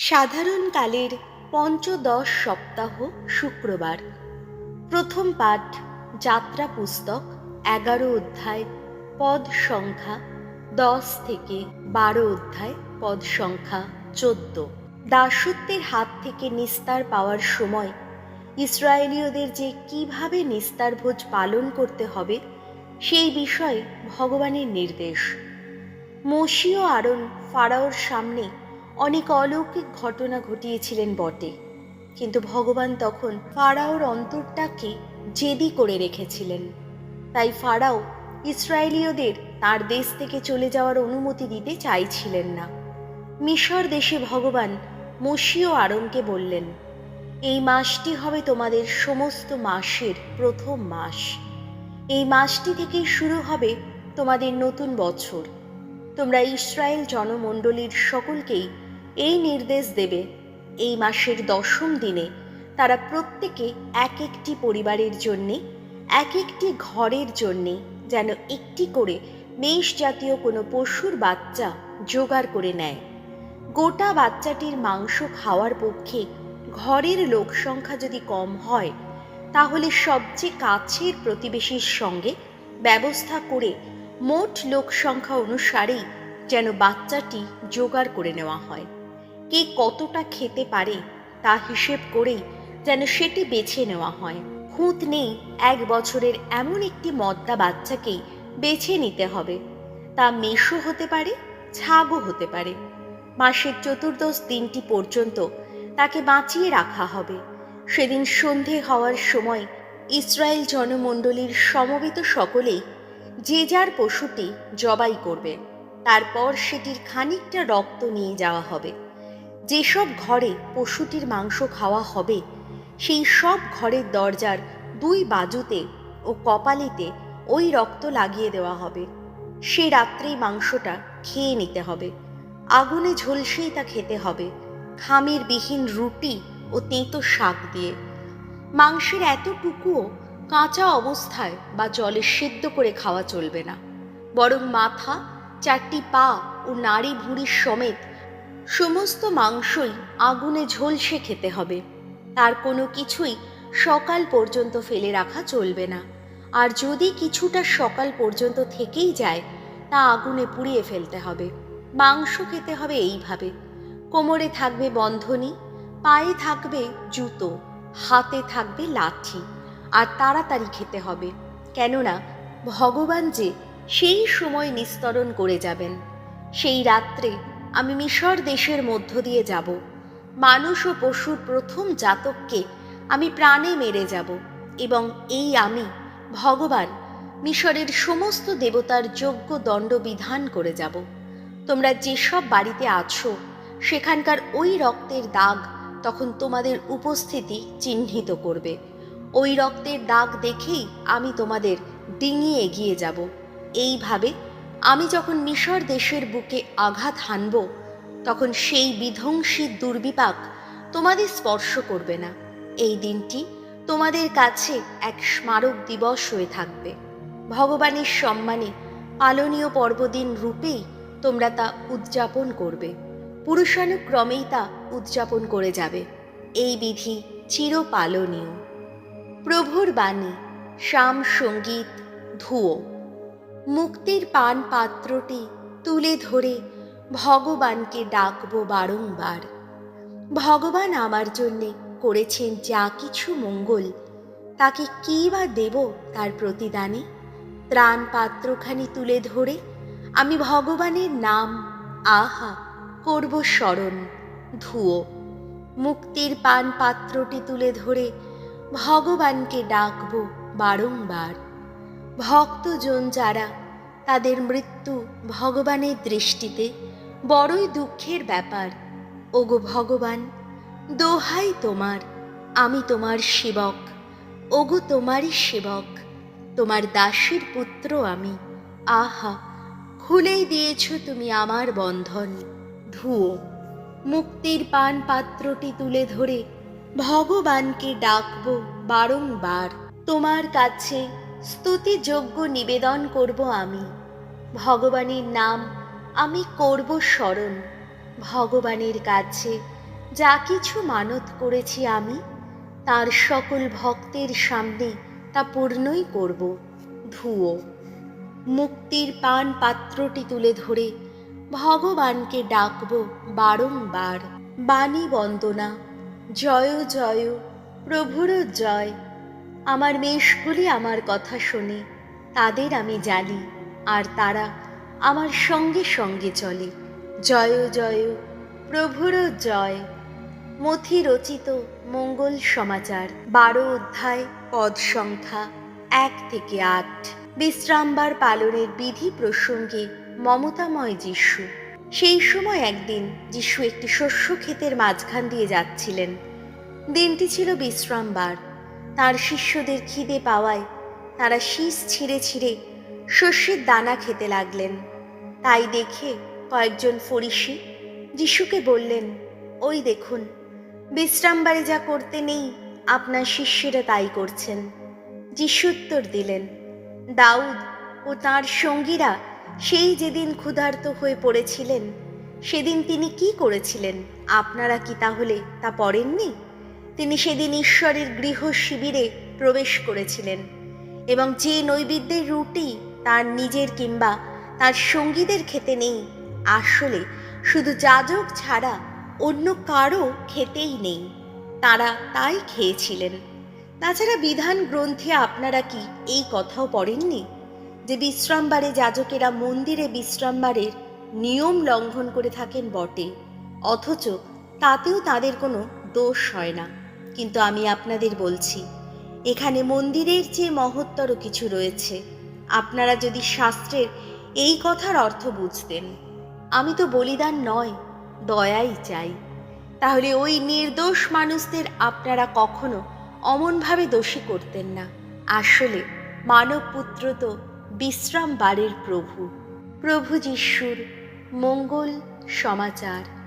সাধারণকালের পঞ্চদশ সপ্তাহ শুক্রবার। প্রথম পাঠ যাত্রা পুস্তক 11 অধ্যায় পদ সংখ্যা 10 থেকে 12 অধ্যায় পদ সংখ্যা 14। দাসত্বের হাত থেকে নিস্তার পাওয়ার সময় ইসরায়েলীয়দের যে কিভাবে নিস্তার ভোজ পালন করতে হবে সেই বিষয়ে ভগবানের নির্দেশ। মোশে ও আরন ফারাওর সামনে অনেক অলৌকিক ঘটনা ঘটিয়েছিলেন বটে, কিন্তু ভগবান তখন ফারাওর অন্তরটাকে জেদি করে রেখেছিলেন। তাই ফারাও ইসরায়েলীয়দের তার দেশ থেকে চলে যাওয়ার অনুমতি দিতে চাইছিলেন না। মিশর দেশে ভগবান মোশে ও আরনকে বললেন, এই মাসটি হবে তোমাদের সমস্ত মাসের প্রথম মাস। এই মাসটি থেকেই শুরু হবে তোমাদের নতুন বছর। তোমরা ইসরায়েল জনমণ্ডলীর সকলকেই এই নির্দেশ দেবে, এই মাসের 10ম দিনে তারা প্রত্যেকে এক একটি পরিবারের জন্যে, এক একটি ঘরের জন্যে যেন একটি করে মেষ জাতীয় কোনো পশুর বাচ্চা জোগাড় করে নেয়। গোটা বাচ্চাটির মাংস খাওয়ার পক্ষে ঘরের লোক সংখ্যা যদি কম হয়, তাহলে সবচেয়ে কাছের প্রতিবেশীর সঙ্গে ব্যবস্থা করে মোট লোক সংখ্যা অনুসারেই যেন বাচ্চাটি জোগাড় করে নেওয়া হয়। কে কতটা খেতে পারে তা হিসেব করেই যেন সেটি বেছে নেওয়া হয়। খুঁত নেই 1 বছরের এমন একটি মদ্দা বাচ্চাকেই বেছে নিতে হবে। তা মেষও হতে পারে, ছাগও হতে পারে। মাসের চতুর্দশ দিনটি পর্যন্ত তাকে বাঁচিয়ে রাখা হবে। সেদিন সন্ধে হওয়ার সময় ইসরায়েল জনমণ্ডলীর সমবেত সকলেই যে যার পশুটি জবাই করবে। তারপর সেটির খানিকটা রক্ত নিয়ে যাওয়া হবে। যেসব ঘরে পশুটির মাংস খাওয়া হবে সেই সব ঘরের দরজার 2 বাজুতে ও কপালেতে ওই রক্ত লাগিয়ে দেওয়া হবে। সে রাত্রেই মাংসটা খেয়ে নিতে হবে। আগুনে ঝলসেই তা খেতে হবে, খামির বিহীন রুটি ও তেঁতো শাক দিয়ে। মাংসের এতটুকুও কাঁচা অবস্থায় বা জলে সেদ্ধ করে খাওয়া চলবে না, বরং মাথা, 4টি পা ও নাড়ি ভুঁড়ি সমেত সমস্ত মাংসই আগুনে ঝলসে খেতে হবে। তার কোনো কিছুই সকাল পর্যন্ত ফেলে রাখা চলবে না, আর যদি কিছুটা সকাল পর্যন্ত থেকেই যায় তা আগুনে পুড়িয়ে ফেলতে হবে। মাংস খেতে হবে এইভাবে: কোমরে থাকবে বন্ধনী, পায়ে থাকবে জুতো, হাতে থাকবে লাঠি, আর তাড়াতাড়ি খেতে হবে, কেননা ভগবান যে সেই সময় নিস্তরণ করে যাবেন। সেই রাত্রে আমি মিশর দেশের মধ্য দিয়ে যাব। মানুষ ও পশুর প্রথম জাতককে আমি প্রাণে মেরে যাব, এবং এই আমি ভগবান মিশরের সমস্ত দেবতার যোগ্য দণ্ড বিধান করে যাব। তোমরা যেসব বাড়িতে আছো সেখানকার ওই রক্তের দাগ তখন তোমাদের উপস্থিতি চিহ্নিত করবে। ওই রক্তের দাগ দেখেই আমি তোমাদের ডিঙিয়ে এগিয়ে যাব। এইভাবে আমি যখন মিশর দেশের বুকে আঘাত হানব, তখন সেই বিধ্বংসী দুর্বিপাক তোমাদের স্পর্শ করবে না। এই দিনটি তোমাদের কাছে এক স্মারক দিবস হয়ে থাকবে। ভগবানের সম্মানে পালনীয় পর্বদিন রূপেই তোমরা তা উদযাপন করবে। পুরুষানুক্রমেই তা উদযাপন করে যাবে। এই বিধি চিরপালনীয়। প্রভুর বাণী, শাম সঙ্গীত, ধুয়ো। মুক্তির পান পাত্রটি তুলে ধরে ভগবানকে ডাকব বারংবার। ভগবান আমার জন্যে করেছেন যা কিছু মঙ্গল, তাকে কী বা দেব তার প্রতিদানে? ত্রাণ পাত্রখানি তুলে ধরে আমি ভগবানের নাম আহা করব স্মরণ। ধুয়ো। মুক্তির পান পাত্রটি তুলে ধরে ভগবানকে ডাকব বারংবার। ভক্তজন যারা, তাদের মৃত্যু ভগবানের দৃষ্টিতে বড়ই দুঃখের ব্যাপার। ওগো ভগবান, দোহাই তোমার, আমি তোমার সেবক। ওগো তোমারই সেবক, তোমার দাসীর পুত্র আমি। আহা, খুলেই দিয়েছ তুমি আমার বন্ধন। ধুয়ো। মুক্তির পান পাত্রটি তুলে ধরে ভগবানকে ডাকব বারংবার। তোমার কাছে স্তুতিযোগ্য নিবেদন করব আমি। ভগবানের নাম আমি করব স্মরণ। ভগবানের কাছে যা কিছু মানত করেছি আমি, তার সকল ভক্তের সামনে তা পূর্ণই করব। ধুয়ো। মুক্তির পান পাত্রটি তুলে ধরে ভগবানকে ডাকব বারংবার। বাণী বন্দনা। জয় জয়, প্রভুর জয়। আমার মেষগুলি আমার কথা শোনে, তাদের আমি জানি, আর তারা আমার সঙ্গে সঙ্গে চলে। জয় জয়, প্রভুর জয়। মথি রচিত মঙ্গল সমাচার, 12 অধ্যায়, পদ সংখ্যা 1 থেকে 8। বিশ্রামবার পালনের বিধি প্রসঙ্গে মমতাময় যিশু। সেই সময় একদিন যিশু একটি শস্য ক্ষেতের মাঝখান দিয়ে যাচ্ছিলেন। দিনটি ছিল বিশ্রামবার। তার শিষ্যদের খিদে পাওয়ায় তারা শীষ ছিঁড়ে ছিঁড়ে শস্যের দানা খেতে লাগলেন। তাই দেখে কয়েকজন ফরিসি যিশুকে বললেন, ওই দেখুন, বিশ্রামবারে যা করতে নেই আপনার শিষ্যেরা তাই করছেন। যিশু উত্তর দিলেন, দাউদ ও তাঁর সঙ্গীরা সেই যেদিন ক্ষুধার্ত হয়ে পড়েছিলেন, সেদিন তিনি কি করেছিলেন আপনারা কি তাহলে তা পড়েননি? তিনি সেদিন ঈশ্বরের গৃহ শিবিরে প্রবেশ করেছিলেন এবং যে নৈবেদ্যের রুটি তার নিজের কিংবা তার সঙ্গীদের খেতে নেই, আসলে শুধু যাজক ছাড়া অন্য কারো খেতেই নেই, তারা তাই খেয়েছিলেন। তাছাড়া বিধান গ্রন্থে আপনারা কি এই কথাও পড়েননি যে বিশ্রামবারে যাজকেরা মন্দিরে বিশ্রামবারের নিয়ম লঙ্ঘন করে থাকেন বটে, অথচ তাতেও তাদের কোনো দোষ হয় না? কিন্তু আমি আপনাদের বলছি, এখানে মন্দিরের চেয়ে মহত্তর কিছু রয়েছে। আপনারা যদি শাস্ত্রের এই কথার অর্থ বুঝতেন, আমি তো বলিদান নয়, দয়াই চাই, তাহলে ওই নির্দোষ মানুষদের আপনারা কখনো অমনভাবে দোষী করতেন না। আসলে মানব পুত্র তো বিশ্রামবারের প্রভু। প্রভু যিশুর মঙ্গল সমাচার।